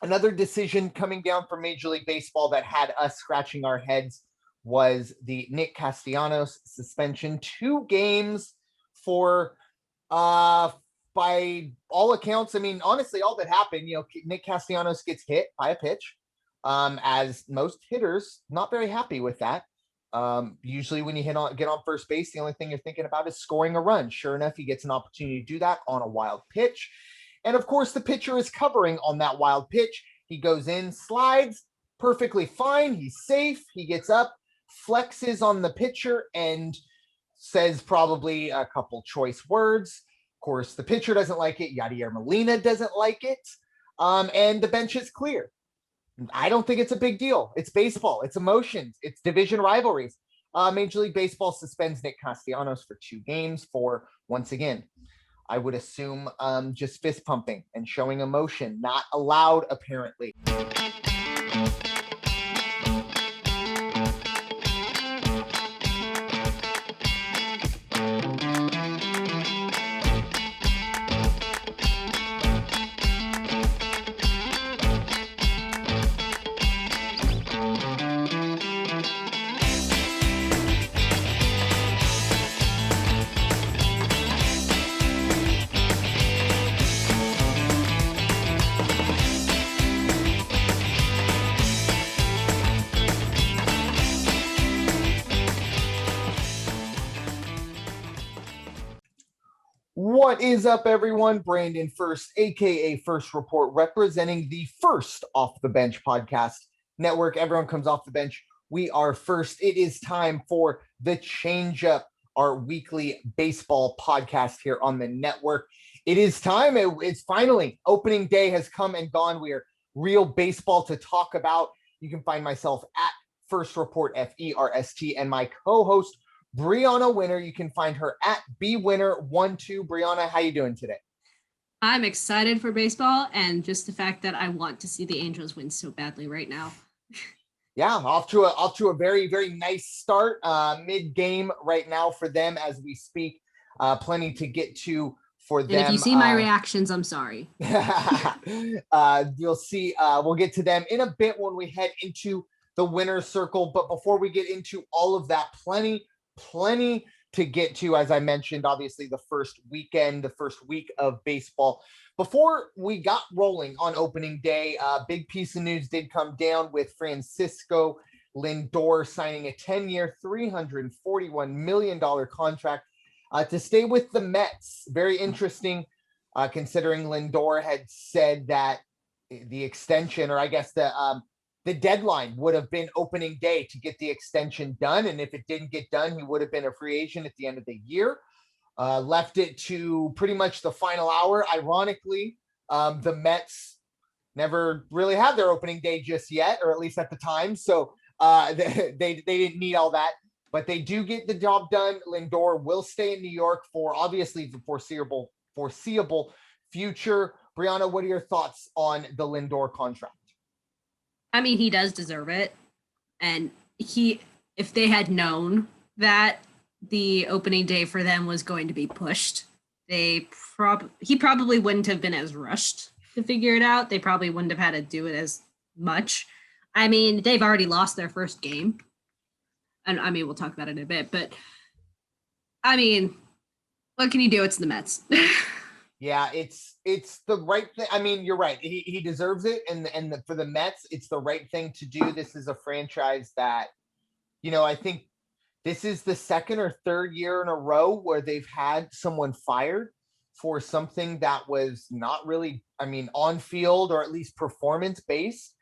Another decision coming down from Major League Baseball that had us scratching our heads was the Nick Castellanos suspension. 2 games for, by all accounts, I mean, honestly, all that happened, Nick Castellanos gets hit by a pitch, as most hitters, not very happy with that. Usually when you get on first base, the only thing you're thinking about is scoring a run. Sure enough, he gets an opportunity to do that on a wild pitch. And of course, the pitcher is covering on that wild pitch. He goes in, slides, perfectly fine. He's safe. He gets up, flexes on the pitcher, and says probably a couple choice words. Of course, the pitcher doesn't like it. Yadier Molina doesn't like it. And the bench is clear. I don't think it's a big deal. It's baseball. It's emotions. It's division rivalries. Major League Baseball suspends Nick Castellanos for 2 games for, once again, I would assume just fist pumping and showing emotion, not allowed apparently. What is up, everyone? Brandon Ferst, aka First Report, representing the First Off the Bench podcast network. Everyone comes off the bench. We are first. It is time for the Changeup, our weekly baseball podcast here on the network. It is time. It's finally opening day has come and gone. We are real baseball to talk about. You can find myself at First Report FERST and my co-host Bryanna Winner. You can find her at bwinner12. Bryanna, how you doing today? I'm excited for baseball and just the fact that I want to see the Angels win so badly right now. Yeah, off to a very, very nice start. Mid-game right now for them as we speak. Plenty to get to for them. And if you see my reactions, I'm sorry. You'll see. We'll get to them in a bit when we head into the winner's circle. But before we get into all of that, plenty to get to, as I mentioned, obviously the first week of baseball. Before we got rolling on opening day, a big piece of news did come down with Francisco Lindor signing a 10-year, $341 million contract to stay with the Mets. Very interesting, considering Lindor had said that the extension, or I guess the deadline would have been opening day to get the extension done. And if it didn't get done, he would have been a free agent at the end of the year. Left it to pretty much the final hour. Ironically, the Mets never really had their opening day just yet, or at least at the time. So they didn't need all that. But they do get the job done. Lindor will stay in New York for obviously the foreseeable future. Bryanna, what are your thoughts on the Lindor contract? I mean, he does deserve it. And if they had known that the opening day for them was going to be pushed, he probably wouldn't have been as rushed to figure it out. They probably wouldn't have had to do it as much. I mean, they've already lost their first game. And I mean, we'll talk about it in a bit, but I mean, what can you do? It's the Mets. Yeah, it's the right thing. I mean, you're right. He deserves it. And for the Mets, it's the right thing to do. This is a franchise that, I think this is the second or third year in a row where they've had someone fired for something that was not really, on field or at least performance based.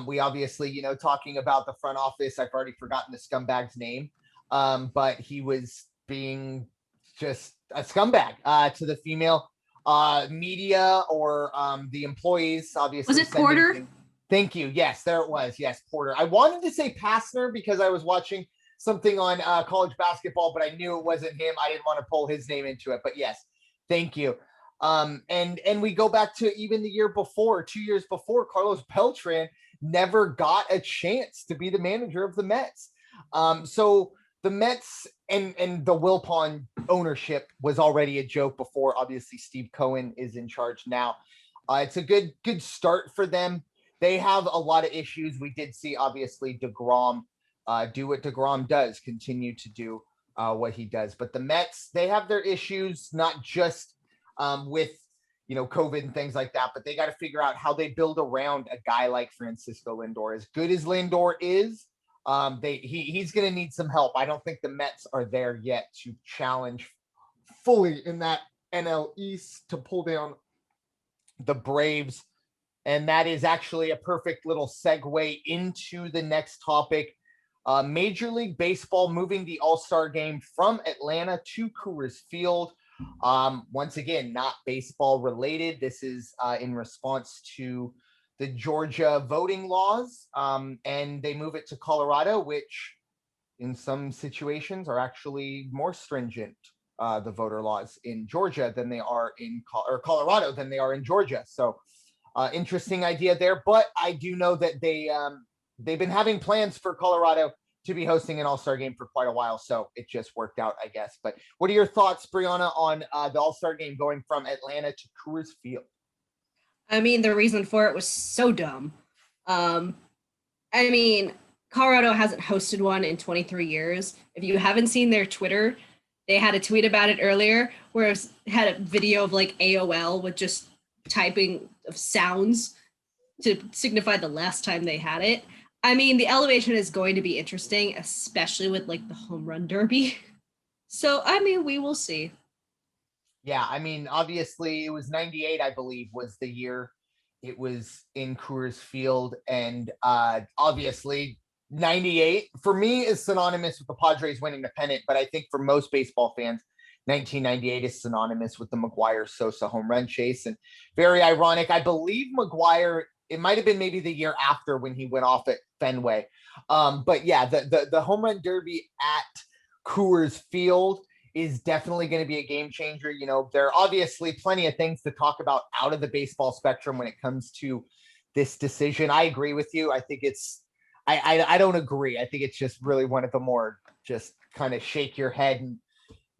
We obviously, talking about the front office, I've already forgotten the scumbag's name. But he was being just a scumbag to the female media or the employees, obviously. Was it Porter? Thank you. Yes, there it was. Yes, Porter. I wanted to say Passner because I was watching something on college basketball, but I knew it wasn't him. I didn't want to pull his name into it, but yes, thank you. And we go back to even the year before, 2 years before, Carlos Beltran never got a chance to be the manager of the Mets. So the Mets and the Wilpon ownership was already a joke before. Obviously, Steve Cohen is in charge now. It's a good start for them. They have a lot of issues. We did see obviously DeGrom do what DeGrom does, continue to do what he does. But the Mets, they have their issues, not just with COVID and things like that, but they got to figure out how they build around a guy like Francisco Lindor. As good as Lindor is, he's going to need some help. I don't think the Mets are there yet to challenge fully in that NL East to pull down the Braves. And that is actually a perfect little segue into the next topic. Major League Baseball moving the All-Star game from Atlanta to Coors Field. Once again, not baseball related. This is in response to the Georgia voting laws, and they move it to Colorado, which in some situations are actually more stringent, the voter laws in Georgia than they are in Colorado than they are in Georgia. So interesting idea there. But I do know that they've been having plans for Colorado to be hosting an All-Star game for quite a while. So it just worked out, I guess. But what are your thoughts, Bryanna, on the All-Star game going from Atlanta to Coors Field? I mean, the reason for it was so dumb. I mean, Colorado hasn't hosted one in 23 years. If you haven't seen their Twitter, they had a tweet about it earlier where it had a video of like AOL with just typing of sounds to signify the last time they had it. I mean, the elevation is going to be interesting, especially with like the home run derby. So, I mean, we will see. Yeah, I mean, obviously it was 98, I believe, was the year it was in Coors Field. And obviously 98 for me is synonymous with the Padres winning the pennant. But I think for most baseball fans, 1998 is synonymous with the McGwire Sosa home run chase. And very ironic. I believe McGwire, it might have been maybe the year after when he went off at Fenway. But yeah, the home run derby at Coors Field is definitely going to be a game changer. There are obviously plenty of things to talk about out of the baseball spectrum when it comes to this decision. I agree with you. I think I don't agree. I think it's just really one of the more just kind of shake your head and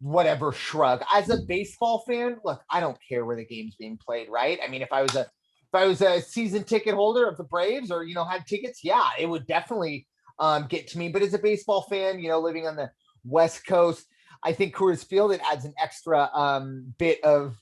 whatever shrug. As a baseball fan, look, I don't care where the game's being played, right? I mean, if I was a season ticket holder of the Braves or had tickets, yeah, it would definitely get to me. But as a baseball fan, living on the West Coast, I think Coors Field, it adds an extra bit of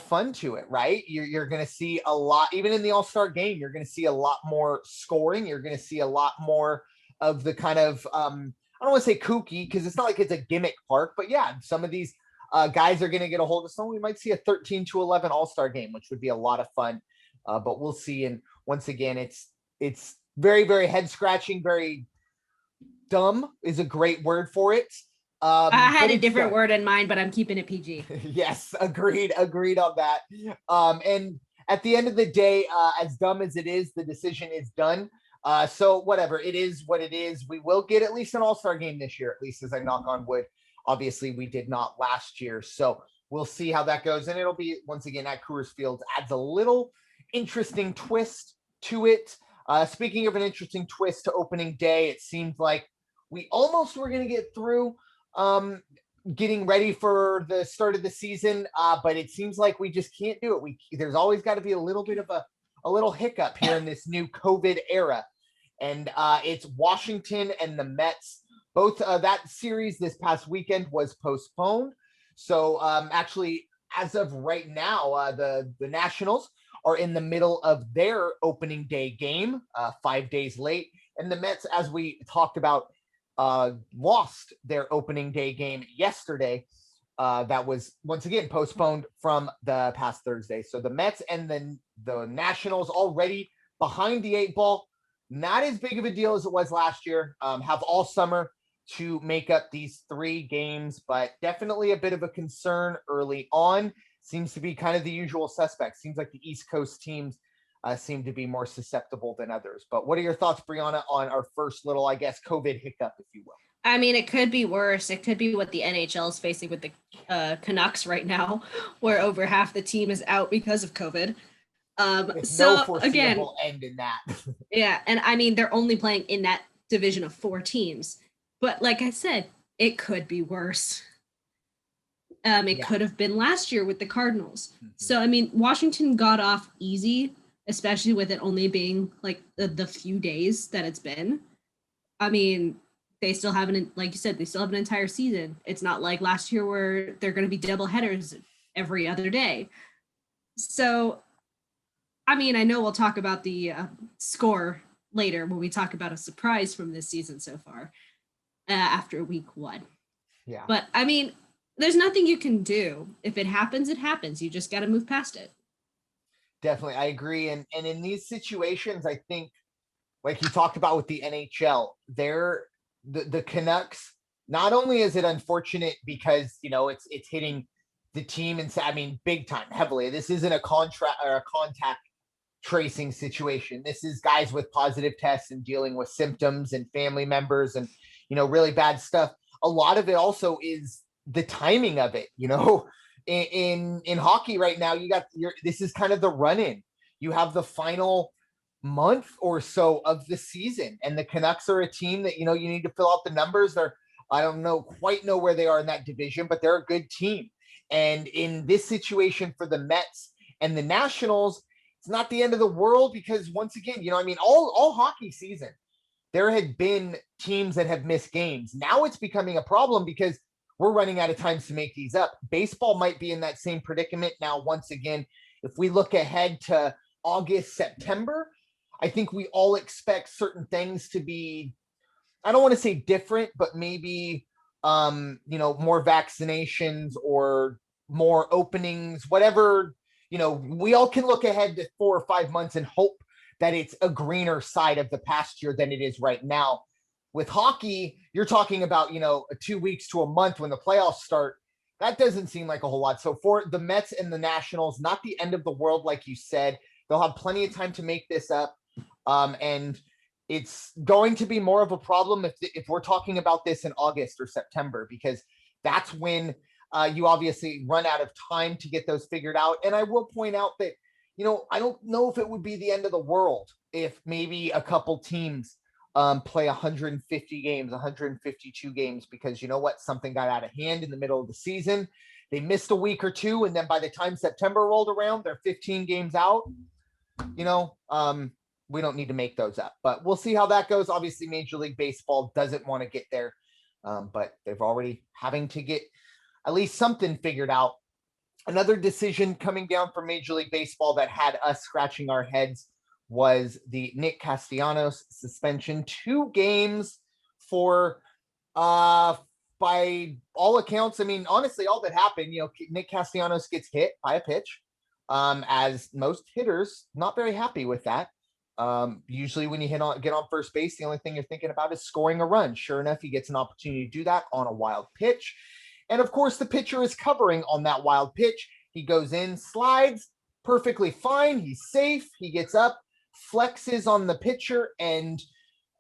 fun to it, right? You're going to see a lot, even in the All-Star game, you're going to see a lot more scoring. You're going to see a lot more of the kind of I don't want to say kooky because it's not like it's a gimmick park, but yeah, some of these guys are going to get a hold of some. We might see a 13-11 All-Star game, which would be a lot of fun. But we'll see. And once again, it's very, very head scratching. Very dumb is a great word for it. I had a different word in mind, but I'm keeping it PG. Yes, agreed on that. And at the end of the day, as dumb as it is, the decision is done. So whatever, it is what it is. We will get at least an All-Star game this year, at least as I knock on wood. Obviously, we did not last year. So we'll see how that goes. And it'll be, once again, at Coors Field. Adds a little interesting twist to it. Speaking of an interesting twist to opening day, it seemed like we almost were going to get through getting ready for the start of the season, but it seems like we just can't do it. There's always got to be a little bit of a little hiccup here in this new COVID era. And it's Washington and the Mets. Both that series this past weekend was postponed. So actually, as of right now, the Nationals are in the middle of their opening day game, 5 days late. And the Mets, as we talked about, lost their opening day game yesterday. That was once again postponed from the past Thursday. So the Mets and the Nationals already behind the 8 ball. Not as big of a deal as it was last year. Have all summer to make up these 3 games, but definitely a bit of a concern early on. Seems to be kind of the usual suspects. Seems like the East Coast teams seem to be more susceptible than others. But what are your thoughts, Bryanna, on our first little, I guess, COVID hiccup, if you will? I mean, it could be worse. It could be what the NHL is facing with the Canucks right now, where over half the team is out because of COVID. So no foreseeable again, end in that. Yeah, and I mean, they're only playing in that division of 4 teams. But like I said, it could be worse. It Yeah. could have been last year with the Cardinals. Mhm. So, I mean, Washington got off easy, especially with it only being like the few days that it's been. I mean, they still have like you said, they still have an entire season. It's not like last year where they're going to be double headers every other day. So, I mean, I know we'll talk about the score later when we talk about a surprise from this season so far after week 1. Yeah. But I mean, there's nothing you can do. If it happens, it happens. You just got to move past it. Definitely. I agree. And in these situations, I think, like you talked about with the NHL, the Canucks, not only is it unfortunate because, it's hitting the team and I mean, big time, heavily. This isn't a contract or a contact tracing situation. This is guys with positive tests and dealing with symptoms and family members and, really bad stuff. A lot of it also is the timing of it, in hockey right now, this is kind of the run-in. You have the final month or so of the season, and the Canucks are a team that, you need to fill out the numbers. I don't quite know where they are in that division, but they're a good team. And in this situation for the Mets and the Nationals, it's not the end of the world because once again, all hockey season, there had been teams that have missed games. Now it's becoming a problem because we're running out of times to make these up. Baseball might be in that same predicament now. Once again, if we look ahead to August, September, I think we all expect certain things to be, I don't want to say different, but maybe, more vaccinations or more openings, whatever, we all can look ahead to 4 or 5 months and hope that it's a greener side of the pasture than it is right now. With hockey, you're talking about, 2 weeks to a month when the playoffs start. That doesn't seem like a whole lot. So for the Mets and the Nationals, not the end of the world, like you said. They'll have plenty of time to make this up. And it's going to be more of a problem if we're talking about this in August or September, because that's when you obviously run out of time to get those figured out. And I will point out that, I don't know if it would be the end of the world if maybe a couple teams play 150 games, 152 games, because you know what? Something got out of hand in the middle of the season. They missed a week or two, and then by the time September rolled around, they're 15 games out. We don't need to make those up, but we'll see how that goes. Obviously, Major League Baseball doesn't want to get there, but they've already having to get at least something figured out. Another decision coming down from Major League Baseball that had us scratching our heads was the Nick Castellanos suspension. 2 games for, by all accounts, I mean, honestly, all that happened, Nick Castellanos gets hit by a pitch, as most hitters, not very happy with that. Usually when you get on first base, the only thing you're thinking about is scoring a run. Sure enough, he gets an opportunity to do that on a wild pitch. And of course, the pitcher is covering on that wild pitch. He goes in, slides perfectly fine. He's safe. He gets up, flexes on the pitcher, and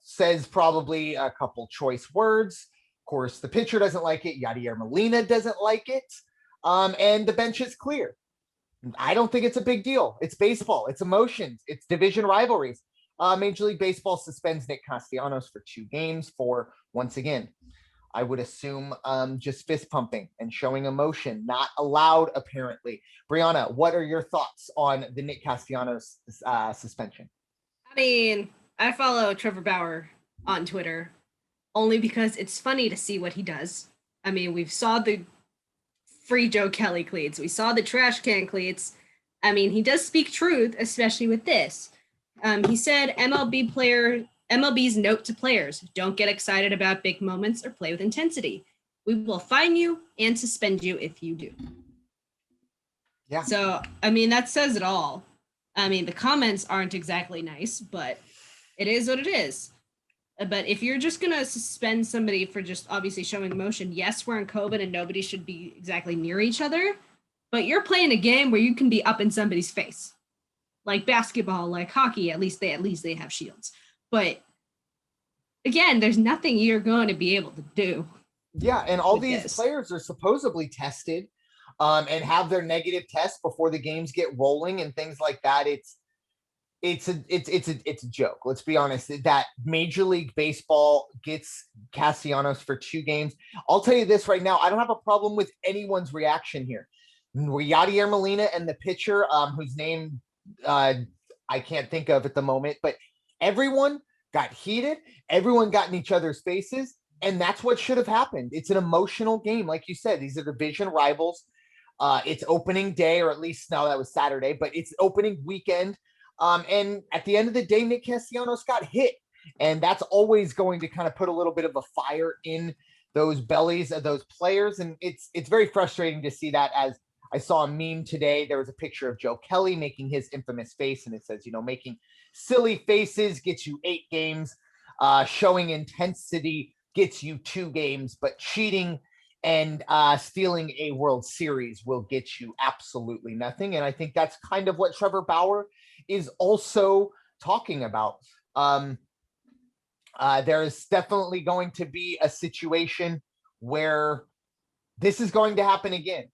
says probably a couple choice words. Of course, the pitcher doesn't like it. Yadier Molina doesn't like it. And the bench is clear. I don't think it's a big deal. It's baseball. It's emotions. It's division rivalries. Major League Baseball suspends Nick Castellanos for 2 games for, once again, I would assume just fist pumping and showing emotion, not allowed apparently. Bryanna, what are your thoughts on the Nick Castellanos suspension? I mean, I follow Trevor Bauer on Twitter only because it's funny to see what he does. I mean, we've saw the free Joe Kelly cleats. We saw the trash can cleats. I mean, he does speak truth, especially with this. He said MLB's note to players, don't get excited about big moments or play with intensity. We will fine you and suspend you if you do. Yeah. So, I mean, that says it all. I mean, the comments aren't exactly nice, but it is what it is. But if you're just going to suspend somebody for just obviously showing emotion, yes, we're in COVID and nobody should be exactly near each other, but you're playing a game where you can be up in somebody's face. Like basketball, like hockey, at least they have shields. But again, there's nothing you're going to be able to do. Yeah, and all these players are supposedly tested and have their negative tests before the games get rolling and things like that. it's a joke. Let's be honest. That Major League Baseball gets Castellanos for 2 games. I'll tell you this right now. I don't have a problem with anyone's reaction here. Yadier Molina and the pitcher, whose name I can't think of at the moment, but everyone got heated. Everyone got in each other's faces, and that's what should have happened. It's an emotional game, like you said. These are division rivals. It's opening day, or at least now that was Saturday, but it's opening weekend. And at the end of the day, Nick Castellanos got hit. And that's always going to kind of put a little bit of a fire in those bellies of those players. And it's very frustrating to see that. As I saw a meme today, there was a picture of Joe Kelly making his infamous face, and it says, making silly faces gets you 8 games, showing intensity gets you 2 games, but cheating and stealing a World Series will get you absolutely nothing. And I think that's kind of what Trevor Bauer is also talking about. There is definitely going to be a situation where this is going to happen again.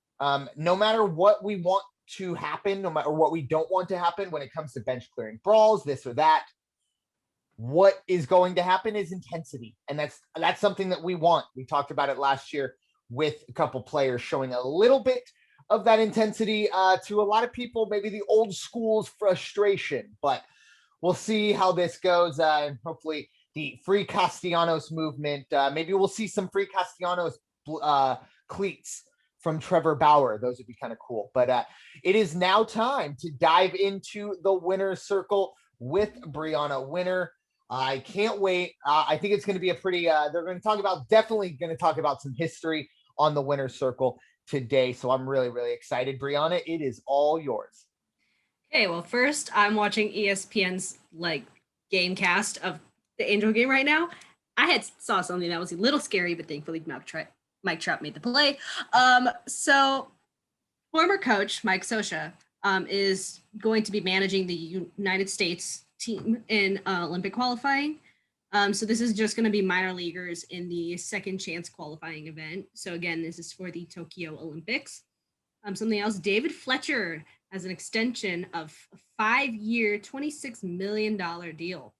No matter what we want to happen, no matter what we don't want to happen when it comes to bench clearing brawls, this or that, what is going to happen is intensity. And that's something that we want. We talked about it last year with a couple players showing a little bit of that intensity to a lot of people, maybe the old school's frustration, but we'll see how this goes. Hopefully the Free Castellanos movement, maybe we'll see some Free Castellanos cleats from Trevor Bauer. Those would be kind of cool. But it is now time to dive into the winner's circle with Bryanna Winner. I can't wait. I think it's going to be a pretty, they're going to talk about, definitely going to talk about some history on the winner's circle today. So I'm really, really excited. Bryanna, it is all yours. Okay, well, first I'm watching ESPN's game cast of the Angel game right now. I had saw something that was a little scary, but thankfully Mike Trout made the play. So former coach Mike Scioscia is going to be managing the United States team in Olympic qualifying. So this is just going to be minor leaguers in the second chance qualifying event. So again, this is for the Tokyo Olympics. Something else, David Fletcher has an extension of a 5-year, $26 million deal.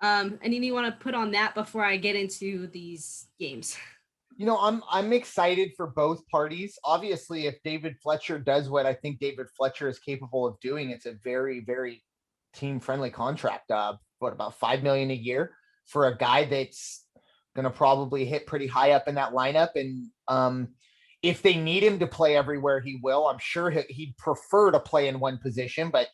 Anything you want to put on that before I get into these games? I'm excited for both parties. Obviously, if David Fletcher does what I think David Fletcher is capable of doing, it's a very, very team-friendly contract. About $5 million a year for a guy that's going to probably hit pretty high up in that lineup. And if they need him to play everywhere, he will. I'm sure he'd prefer to play in one position, but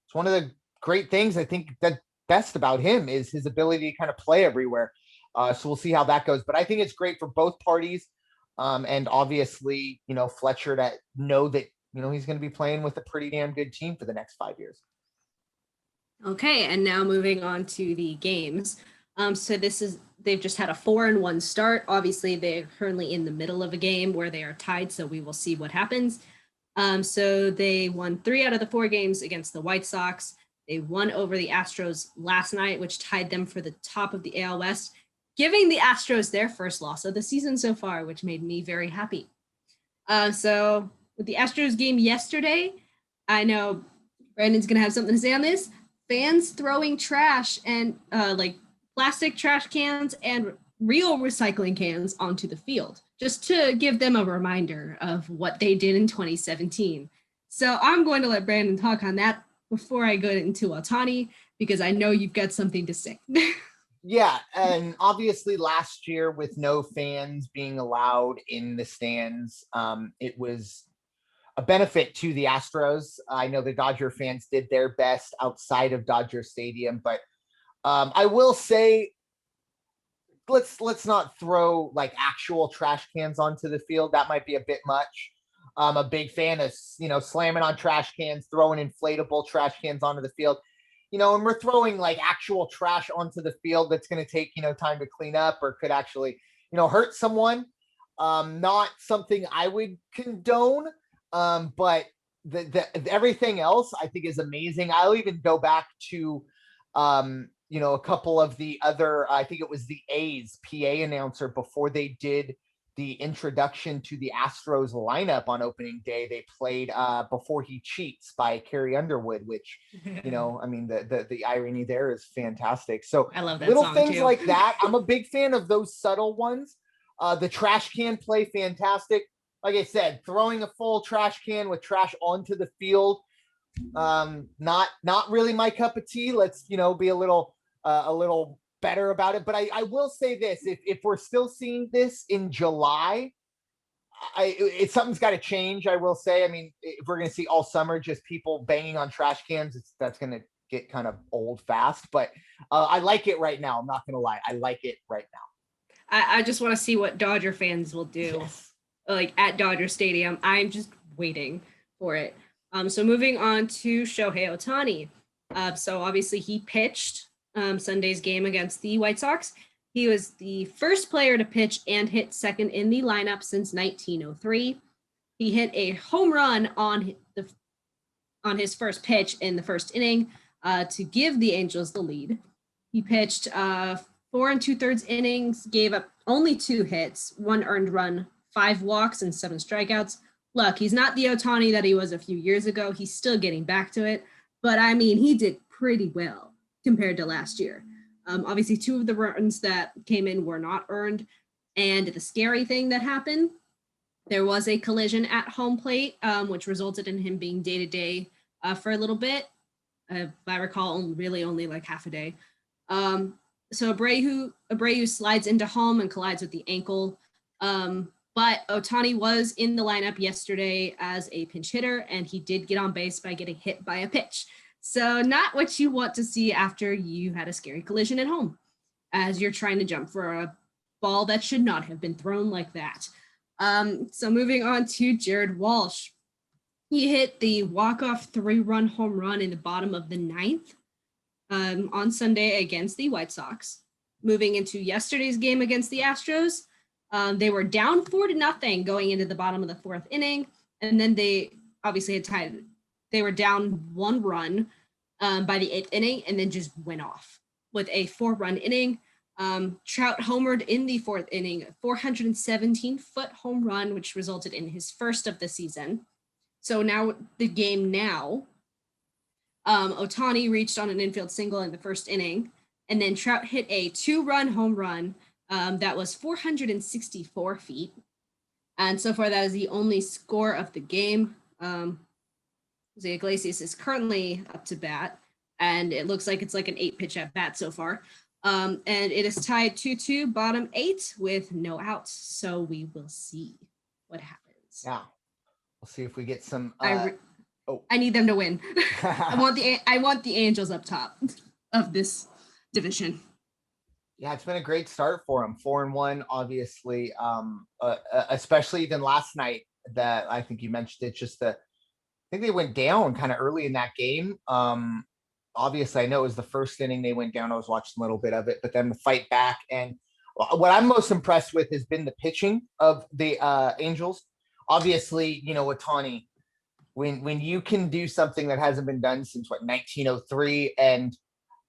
it's one of the great things I think that best about him is his ability to kind of play everywhere. So we'll see how that goes. But I think it's great for both parties. And obviously, Fletcher to know that, he's going to be playing with a pretty damn good team for the next 5 years. Okay, and now moving on to the games. So they've just had a 4-1 start. Obviously, they're currently in the middle of a game where they are tied, so we will see what happens. So they won 3 out of the 4 games against the White Sox. They won over the Astros last night, which tied them for the top of the AL West, giving the Astros their first loss of the season so far, which made me very happy. So with the Astros game yesterday, I know Brandon's going to have something to say on this. Fans throwing trash and plastic trash cans and real recycling cans onto the field, just to give them a reminder of what they did in 2017. So I'm going to let Brandon talk on that before I go into Ohtani, because I know you've got something to say. Yeah, and obviously last year with no fans being allowed in the stands, it was a benefit to the Astros. I know the Dodger fans did their best outside of Dodger Stadium, but I will say, let's not throw actual trash cans onto the field. That might be a bit much. I'm a big fan of slamming on trash cans, throwing inflatable trash cans onto the field. And we're throwing actual trash onto the field that's going to take time to clean up or could actually hurt someone. Not something I would condone. But the everything else I think is amazing. I'll even go back to a couple of the other, I think it was the A's PA announcer before they did the introduction to the Astros lineup on opening day. They played Before He Cheats by Carrie Underwood, which, you know, I mean, the irony there is fantastic. So I love that little song things too. like that. I'm a big fan of those subtle ones. The trash can play, fantastic. Like I said, throwing a full trash can with trash onto the field, not really my cup of tea. Let's, you know, be a little better about it. But I will say this: if we're still seeing this in July, something's got to change. I will say. I mean, if we're going to see all summer just people banging on trash cans, that's going to get kind of old fast. But I like it right now. I'm not going to lie. I like it right now. I just want to see what Dodger fans will do, Yes. like at Dodger Stadium. I'm just waiting for it. So moving on to Shohei Ohtani. So obviously he pitched Sunday's game against the White Sox. He was the first player to pitch and hit second in the lineup since 1903. He hit a home run on his first pitch in the first inning to give the Angels the lead. He pitched 4 2/3 innings, gave up only 2 hits, 1 earned run, 5 walks, and 7 strikeouts. Look, he's not the Ohtani that he was a few years ago. He's still getting back to it. But, I mean, he did pretty well compared to last year. Obviously, 2 of the runs that came in were not earned. And the scary thing that happened, there was a collision at home plate, which resulted in him being day-to-day for a little bit. If I recall, really only like half a day. So Abreu slides into home and collides with the ankle. But Ohtani was in the lineup yesterday as a pinch hitter, and he did get on base by getting hit by a pitch. So not what you want to see after you had a scary collision at home, as you're trying to jump for a ball that should not have been thrown like that. So moving on to Jared Walsh. He hit the walk-off 3-run home run in the bottom of the 9th on Sunday against the White Sox. Moving into yesterday's game against the Astros, they were down 4-0 going into the bottom of the 4th inning, and then they obviously had tied. They were down 1 run by the 8th inning, and then just went off with a 4-run inning. Trout homered in the 4th inning, a 417-foot home run, which resulted in his first of the season. So now the game now, Ohtani reached on an infield single in the 1st inning, and then Trout hit a 2-run home run that was 464 feet. And so far, that is the only score of the game. Jose Iglesias is currently up to bat, and it looks like it's like an 8-pitch at bat so far. And it is tied 2-2, bottom 8 with no outs. So we will see what happens. Yeah. We'll see if we get some. I need them to win. I want the Angels up top of this division. Yeah, it's been a great start for them. 4-1, obviously. Especially even last night that I think you mentioned it. I think they went down kind of early in that game. Obviously, I know it was the 1st inning they went down. I was watching a little bit of it, but then the fight back. And what I'm most impressed with has been the pitching of the Angels. Obviously, you know, Ohtani, when you can do something that hasn't been done since 1903, and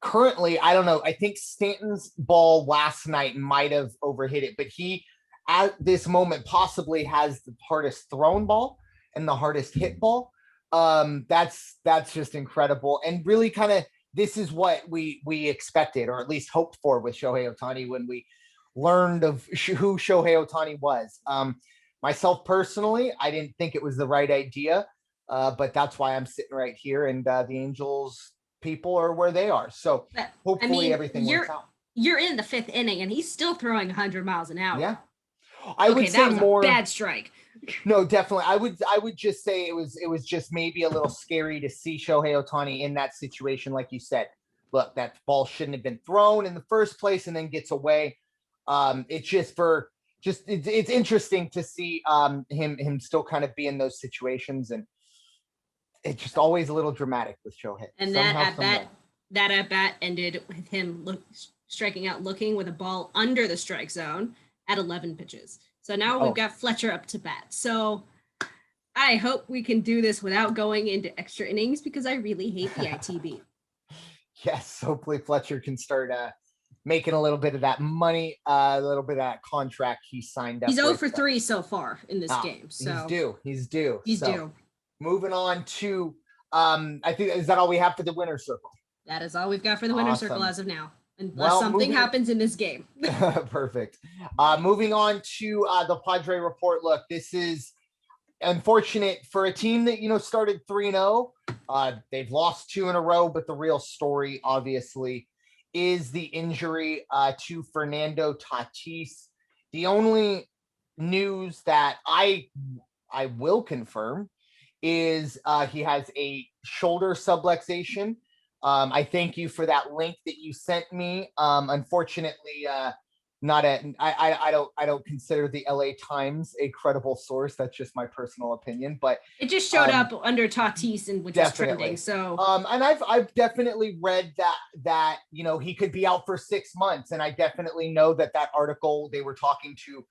currently, I don't know, I think Stanton's ball last night might have overhit it, but he at this moment possibly has the hardest thrown ball and the hardest hit ball. That's just incredible, and really kind of this is what we expected, or at least hoped for, with Shohei Ohtani when we learned of who Shohei Ohtani was. Myself personally, I didn't think it was the right idea, but that's why I'm sitting right here, and the Angels people are where they are. So hopefully everything works out. You're in the 5th inning, and he's still throwing 100 miles an hour. Yeah, I would say that was more a bad strike. No, definitely. I would just say it was just maybe a little scary to see Shohei Ohtani in that situation, like you said. Look, that ball shouldn't have been thrown in the first place, and then gets away. It's interesting to see him still kind of be in those situations, and it's just always a little dramatic with Shohei. And that at bat ended with him striking out, looking with a ball under the strike zone at 11 pitches. So now we've got Fletcher up to bat. So I hope we can do this without going into extra innings, because I really hate the ITB. Yes, hopefully Fletcher can start making a little bit of that money, a little bit of that contract he signed up. He's 0 with. for 3 so far in this game. So He's due. He's so, due. Moving on to, I think, is that all we have for the winner's circle? That is all we've got for the winner's circle as of now. Unless something happens in this game. Perfect. Moving on to the Padre report. Look, this is unfortunate for a team that, started 3-0. They've lost 2 in a row, but the real story, obviously, is the injury to Fernando Tatis. The only news that I will confirm is he has a shoulder subluxation. I thank you for that link that you sent me. Unfortunately, I don't consider the LA Times a credible source. That's just my personal opinion, but it just showed up under Tatis, and which is trending. So and I've definitely read that he could be out for 6 months, and I definitely know that article they were talking to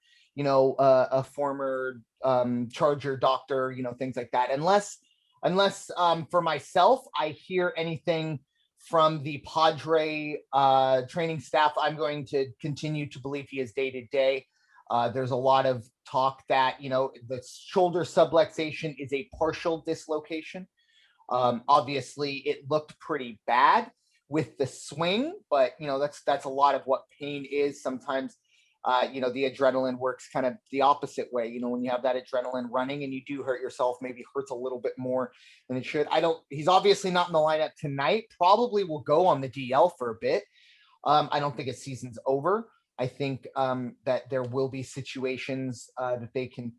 a former Charger doctor, things like that. Unless for myself, I hear anything from the Padre training staff, I'm going to continue to believe he is day to day. There's a lot of talk that, the shoulder subluxation is a partial dislocation. Obviously, it looked pretty bad with the swing, but, that's a lot of what pain is. Sometimes the adrenaline works kind of the opposite way. When you have that adrenaline running and you do hurt yourself, maybe hurts a little bit more than it should. He's obviously not in the lineup tonight, probably will go on the DL for a bit. I don't think his season's over. I think that there will be situations that they can,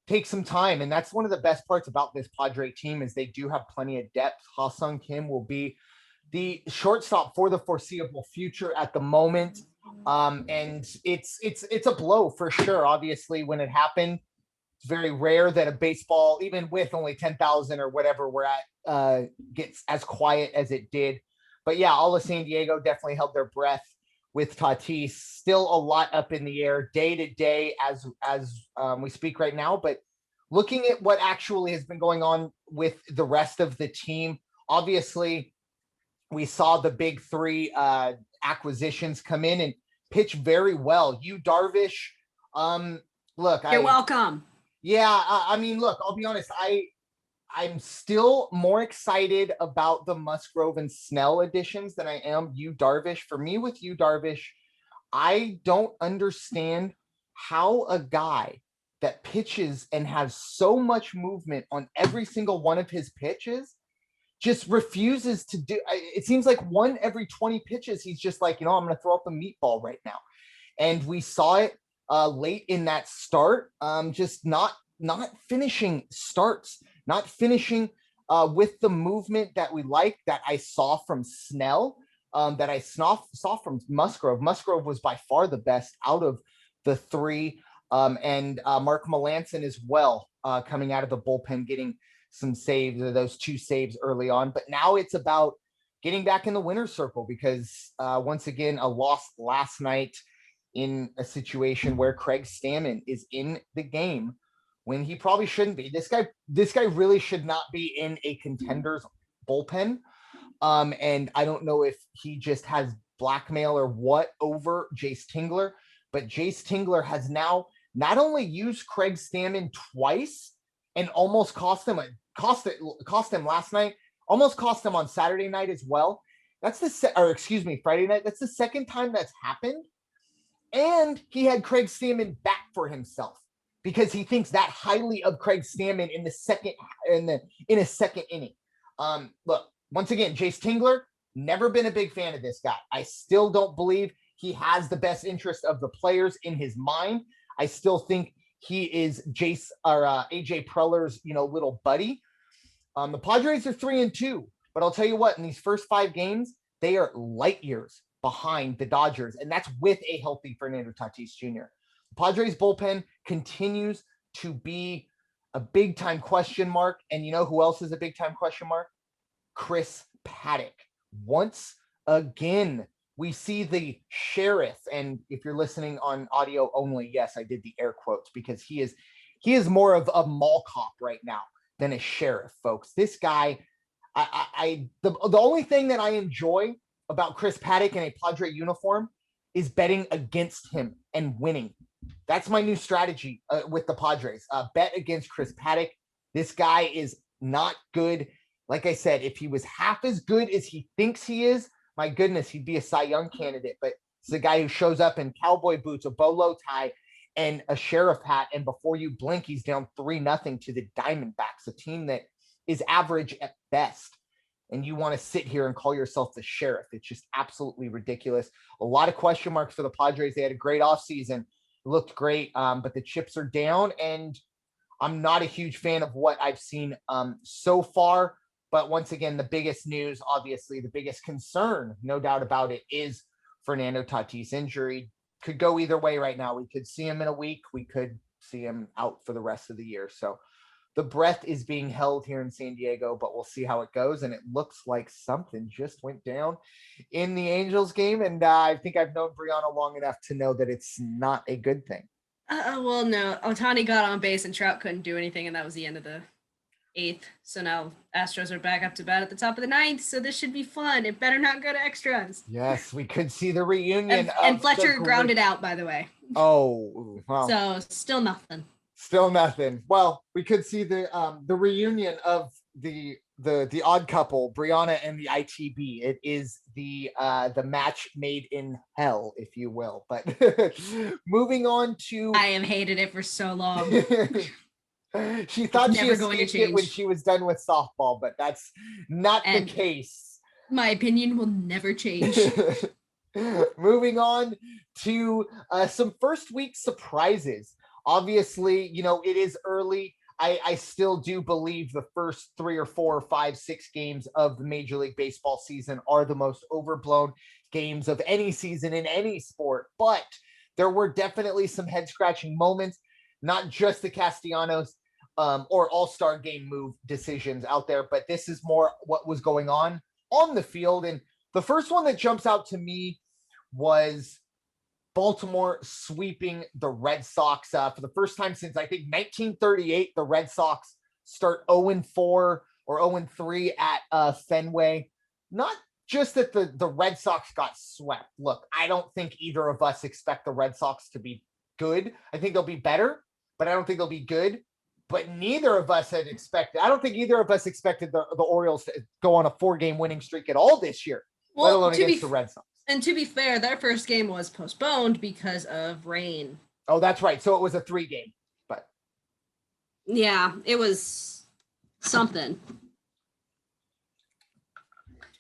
take some time. And that's one of the best parts about this Padre team is they do have plenty of depth. Ha-Sung Kim will be the shortstop for the foreseeable future at the moment. And it's a blow for sure. Obviously, when it happened, it's very rare that a baseball, even with only 10,000 or whatever we're at, gets as quiet as it did. But yeah, all of San Diego definitely held their breath with Tatis. Still a lot up in the air day to day as we speak right now. But looking at what actually has been going on with the rest of the team, obviously, we saw the big 3 acquisitions come in and pitch very well. Yu Darvish, look, you're welcome. Yeah, I mean, look, I'll be honest. I'm still more excited about the Musgrove and Snell additions than I am Yu Darvish. For me, with Yu Darvish, I don't understand how a guy that pitches and has so much movement on every single one of his pitches just refuses to do. It seems like one every 20 pitches, he's just like, I'm going to throw up a meatball right now. And we saw it late in that start, just not finishing starts, not finishing with the movement that we like, that I saw from Snell, that I saw from Musgrove. Musgrove was by far the best out of the 3, and Mark Melancon as well, coming out of the bullpen, getting some saves, those 2 saves early on. But now it's about getting back in the winner's circle because once again, a loss last night in a situation where Craig Stammen is in the game when he probably shouldn't be. This guy really should not be in a contender's bullpen. And I don't know if he just has blackmail or what over Jace Tingler, but Jace Tingler has now not only used Craig Stammen twice and almost cost him last night, almost cost him on Saturday night as well. Friday night. That's the second time that's happened. And he had Craig Stammen back for himself because he thinks that highly of Craig Stammen in a second inning. Look, once again, Jace Tingler, never been a big fan of this guy. I still don't believe he has the best interest of the players in his mind. I still think he is AJ Preller's, little buddy. The Padres are 3-2, but I'll tell you what, in these first 5 games, they are light years behind the Dodgers, and that's with a healthy Fernando Tatis Jr. The Padres bullpen continues to be a big time question mark, and you know who else is a big time question mark? Chris Paddock. Once again, we see the sheriff, and if you're listening on audio only, yes, I did the air quotes because he is more of a mall cop right now than a sheriff, folks. This guy, the only thing that I enjoy about Chris Paddock in a Padre uniform is betting against him and winning. That's my new strategy with the Padres. Bet against Chris Paddock. This guy is not good. Like I said, if he was half as good as he thinks he is, my goodness, he'd be a Cy Young candidate. But it's the guy who shows up in cowboy boots, a bolo tie, and a sheriff hat, and before you blink, he's down 3-0 to the Diamondbacks, a team that is average at best. And you want to sit here and call yourself the sheriff. It's just absolutely ridiculous. A lot of question marks for the Padres. They had a great offseason. Looked great, but the chips are down, and I'm not a huge fan of what I've seen so far. But once again, the biggest news, obviously, the biggest concern, no doubt about it, is Fernando Tatis injury. Could go either way right now. We could see him in a week. We could see him out for the rest of the year. So the breath is being held here in San Diego, but we'll see how it goes. And it looks like something just went down in the Angels game. And I think I've known Bryanna long enough to know that it's not a good thing. Well, no. Ohtani got on base and Trout couldn't do anything, and that was the end of the 8th. So now Astros are back up to bat at the top of the 9th. So this should be fun. It better not go to extras. Yes, we could see the reunion. And Fletcher grounded out, by the way. Oh, well. So still nothing. Still nothing. Well, we could see the reunion of the odd couple, Bryanna and the ITB. It is the match made in hell, if you will. But moving on to, I have hated it for so long. She thought she escaped it when she was done with softball, but that's not the case. My opinion will never change. Moving on to some first week surprises. Obviously, it is early. I still do believe the first 3 or 4 or 5, 6 games of the Major League Baseball season are the most overblown games of any season in any sport. But there were definitely some head-scratching moments, not just the Castellanos or All-Star game move decisions out there, but this is more what was going on the field. And the first one that jumps out to me was Baltimore sweeping the Red Sox for the first time since, I think, 1938. The Red Sox start 0-4 or 0-3 at Fenway. Not just that the Red Sox got swept. Look, I don't think either of us expect the Red Sox to be good. I think they'll be better, but I don't think they'll be good. But neither of us had expected. I don't think either of us expected the Orioles to go on a 4-game winning streak at all this year, let alone against the Red Sox. And to be fair, their first game was postponed because of rain. Oh, that's right. So it was a 3-game, but yeah, it was something.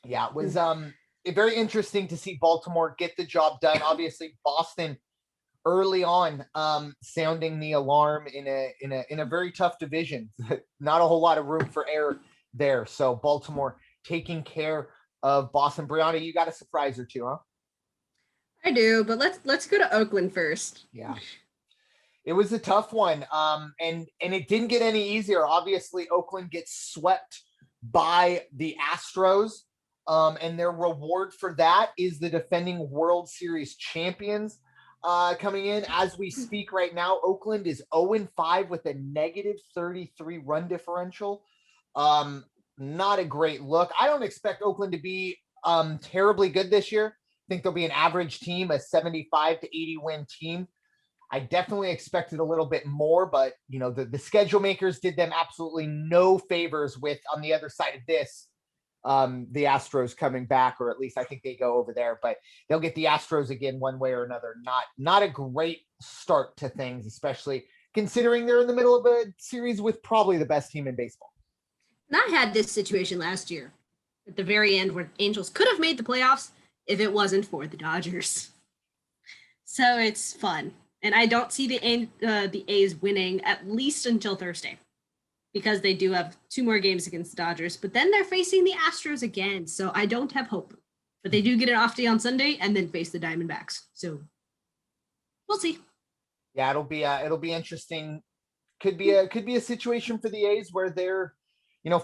Yeah, it was very interesting to see Baltimore get the job done. Obviously, Boston early on sounding the alarm in a very tough division. Not a whole lot of room for error there. So Baltimore taking care of Boston. Bryanna, you got a surprise or two, huh? I do, but let's go to Oakland first. Yeah. It was a tough one. And it didn't get any easier. Obviously, Oakland gets swept by the Astros. And their reward for that is the defending World Series champions coming in. As we speak right now, Oakland is 0-5 with a negative 33 run differential. Not a great look. I don't expect Oakland to be terribly good this year. I think they'll be an average team, a 75 to 80 win team. I definitely expected a little bit more, but the schedule makers did them absolutely no favors with, on the other side of this, the Astros coming back, or at least I think they go over there, but they'll get the Astros again one way or another. Not a great start to things, especially considering they're in the middle of a series with probably the best team in baseball. And I had this situation last year at the very end where Angels could have made the playoffs if it wasn't for the Dodgers. So it's fun. And I don't see the A's winning at least until Thursday, because they do have 2 more games against the Dodgers, but then they're facing the Astros again. So I don't have hope, but they do get an off day on Sunday and then face the Diamondbacks. So we'll see. Yeah, it'll be interesting. Could be a situation for the A's where they're,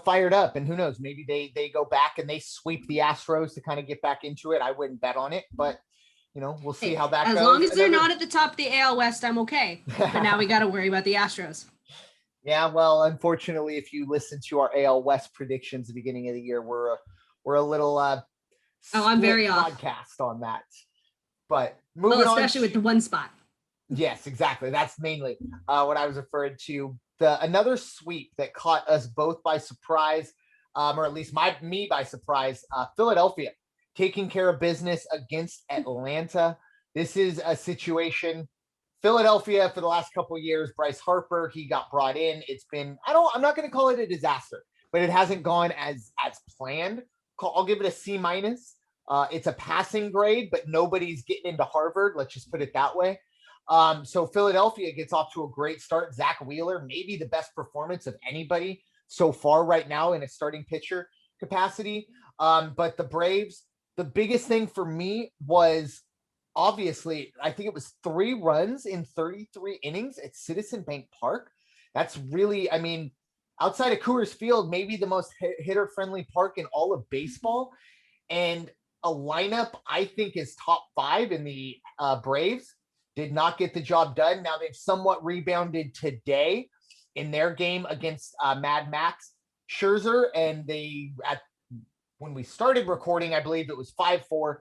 fired up, and who knows, maybe they go back and they sweep the Astros to kind of get back into it. I wouldn't bet on it, but we'll see how that goes. As long as they're not at the top of the AL West, I'm okay. But now we got to worry about the Astros. Yeah, well, unfortunately, if you listen to our AL West predictions at the beginning of the year, we're a little Oh, I'm split very off. podcast on that. But Well, moving on especially with the one spot. yes, exactly. That's mainly what I was referring to. The another sweep that caught us both by surprise, or at least me by surprise. Philadelphia taking care of business against Atlanta. This is a situation. Philadelphia for the last couple of years. Bryce Harper, he got brought in. It's been I'm not going to call it a disaster, but it hasn't gone as planned. I'll give it a C minus. It's a passing grade, but nobody's getting into Harvard. Let's just put it that way. So Philadelphia gets off to a great start. Zach Wheeler, maybe the best performance of anybody so far right now in a starting pitcher capacity. But the Braves, the biggest thing for me was obviously, I think it was 3 runs in 33 innings at Citizen Bank Park. That's really, I mean, outside of Coors Field, maybe the most hitter-friendly park in all of baseball. And a lineup I think is top 5 in the Braves did not get the job done. Now they've somewhat rebounded today in their game against Mad Max Scherzer, and when we started recording, I believe it was 5-4.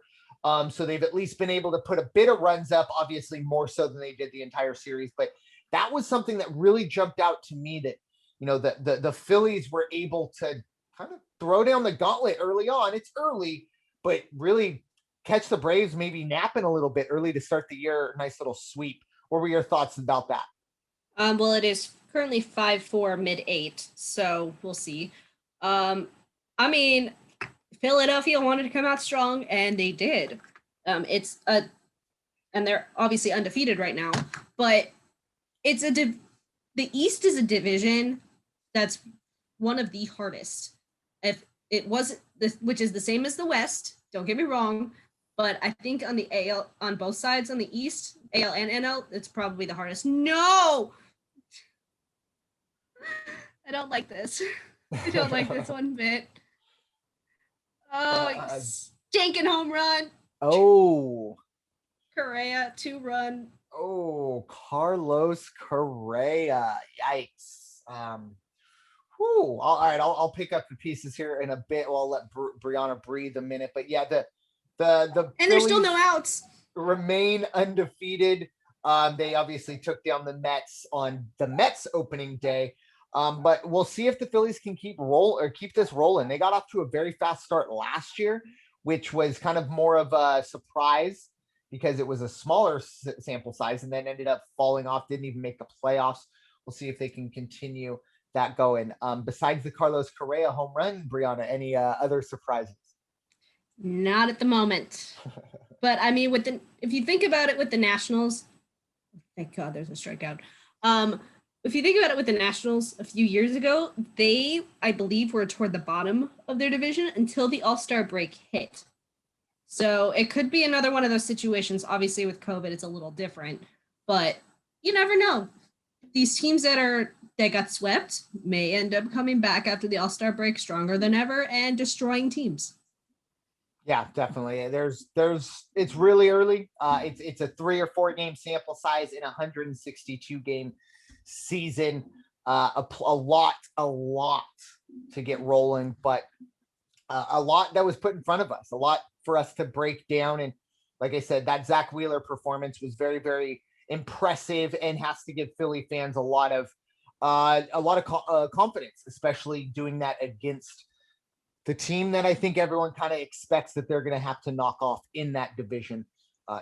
So they've at least been able to put a bit of runs up, obviously more so than they did the entire series. But that was something that really jumped out to me, that the Phillies were able to kind of throw down the gauntlet early on. It's early, but really catch the Braves maybe napping a little bit early to start the year. Nice little sweep. What were your thoughts about that? Well, it is currently 5-4 mid-8, so we'll see. I mean, Philadelphia wanted to come out strong, and they did. And they're obviously undefeated right now, but it's the East is a division that's one of the hardest. If it wasn't which is the same as the West, don't get me wrong, but I think on the AL, on both sides, on the East, AL and NL, it's probably the hardest. No! I don't like this. I don't like this one bit. Oh, stinking home run. Oh. Correa, 2-run. Oh, Carlos Correa. Yikes. All right, I'll pick up the pieces here in a bit. Well, I'll let Bryanna breathe a minute. But yeah, the and there's still no outs. Remain undefeated. They obviously took down the Mets on the Mets opening day. But we'll see if the Phillies can keep this rolling. They got off to a very fast start last year, which was kind of more of a surprise because it was a smaller sample size, and then ended up falling off, didn't even make the playoffs. We'll see if they can continue that going. Besides the Carlos Correa home run, Bryanna, any other surprises? Not at the moment. But I mean, if you think about it with the Nationals, thank God there's a strikeout. If you think about it with the Nationals a few years ago, they, I believe, were toward the bottom of their division until the All-Star break hit. So it could be another one of those situations. Obviously, with COVID, it's a little different, but you never know. These teams that got swept may end up coming back after the All-Star break stronger than ever and destroying teams. Yeah, definitely. It's really early. It's a 3 or 4 game sample size in a 162 game season. A lot to get rolling, but a lot that was put in front of us, a lot for us to break down. And like I said, that Zach Wheeler performance was very, very impressive and has to give Philly fans a lot of confidence, especially doing that against the team that I think everyone kind of expects that they're going to have to knock off in that division,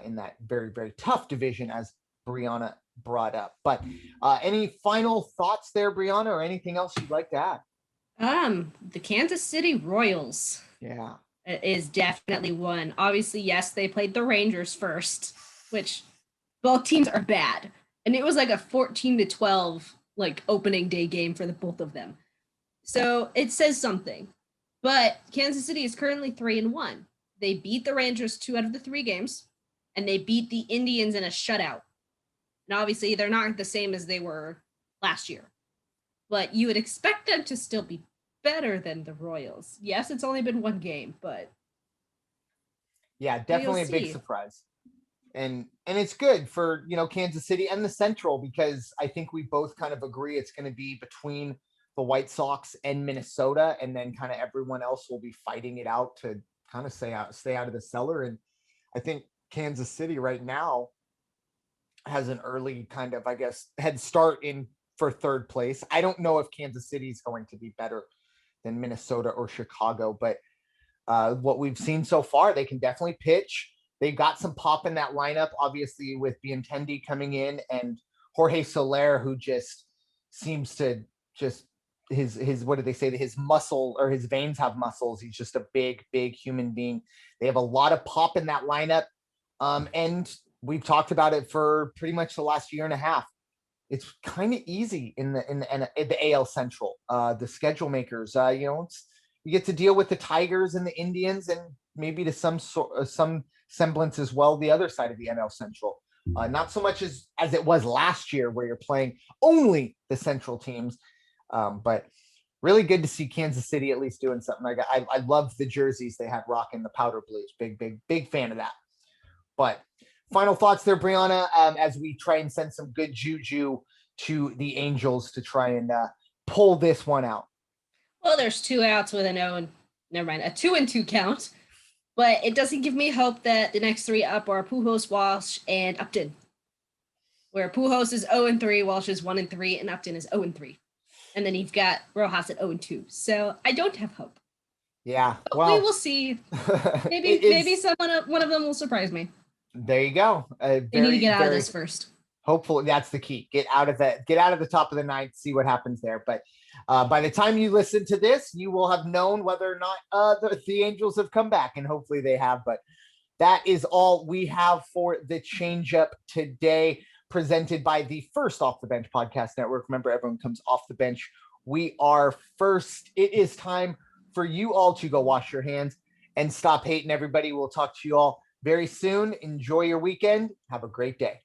in that very, very tough division, as Bryanna brought up. But any final thoughts there, Bryanna, or anything else you'd like to add? The Kansas City Royals. Yeah. Is definitely one. Obviously, yes, they played the Rangers first, which both teams are bad. And it was like a 14-12 like opening day game for the both of them. So it says something. But Kansas City is currently 3-1. They beat the Rangers 2 out of the 3 games, and they beat the Indians in a shutout. And obviously, they're not the same as they were last year. But you would expect them to still be better than the Royals. Yes, it's only been 1 game, but yeah, definitely a big surprise. And it's good for, Kansas City and the Central, because I think we both kind of agree it's going to be between the White Sox and Minnesota, and then kind of everyone else will be fighting it out to kind of stay out of the cellar. And I think Kansas City right now has an early kind of, I guess, head start in for third place. I don't know if Kansas City is going to be better than Minnesota or Chicago, but what we've seen so far, they can definitely pitch. They got some pop in that lineup, obviously with Benintendi coming in and Jorge Soler, who just seems to just his what did they say that his muscle or his veins have muscles. He's just a big human being. They have a lot of pop in that lineup, and we've talked about it for pretty much the last year and a half. It's kind of easy in the AL Central. The schedule makers, you get to deal with the Tigers and the Indians, and maybe to some semblance as well the other side of the NL Central. Not so much as it was last year, where you're playing only the Central teams, but really good to see Kansas City at least doing something. I love the jerseys they had rocking the powder blues. Big fan of that. But final thoughts there, Bryanna, as we try and send some good juju to the Angels to try and pull this one out. Well, there's 2 outs with a 2-2 count, but it doesn't give me hope that the next 3 up are Pujols, Walsh, and Upton, where Pujols is 0-3, Walsh is 1-3, and Upton is 0-3. And then you've got Rojas at 0-2. So I don't have hope. Yeah, but we will see. Maybe one of them will surprise me. There you go. They need to get out of this first. Hopefully, that's the key. Get out of the top of the ninth, see what happens there. But by the time you listen to this, you will have known whether or not the Angels have come back, and hopefully they have. But that is all we have for the Changeup today, presented by the First Off the Bench Podcast Network. Remember, everyone comes off the bench. We are first. It is time for you all to go wash your hands and stop hating everybody. We'll talk to you all very soon. Enjoy your weekend. Have a great day.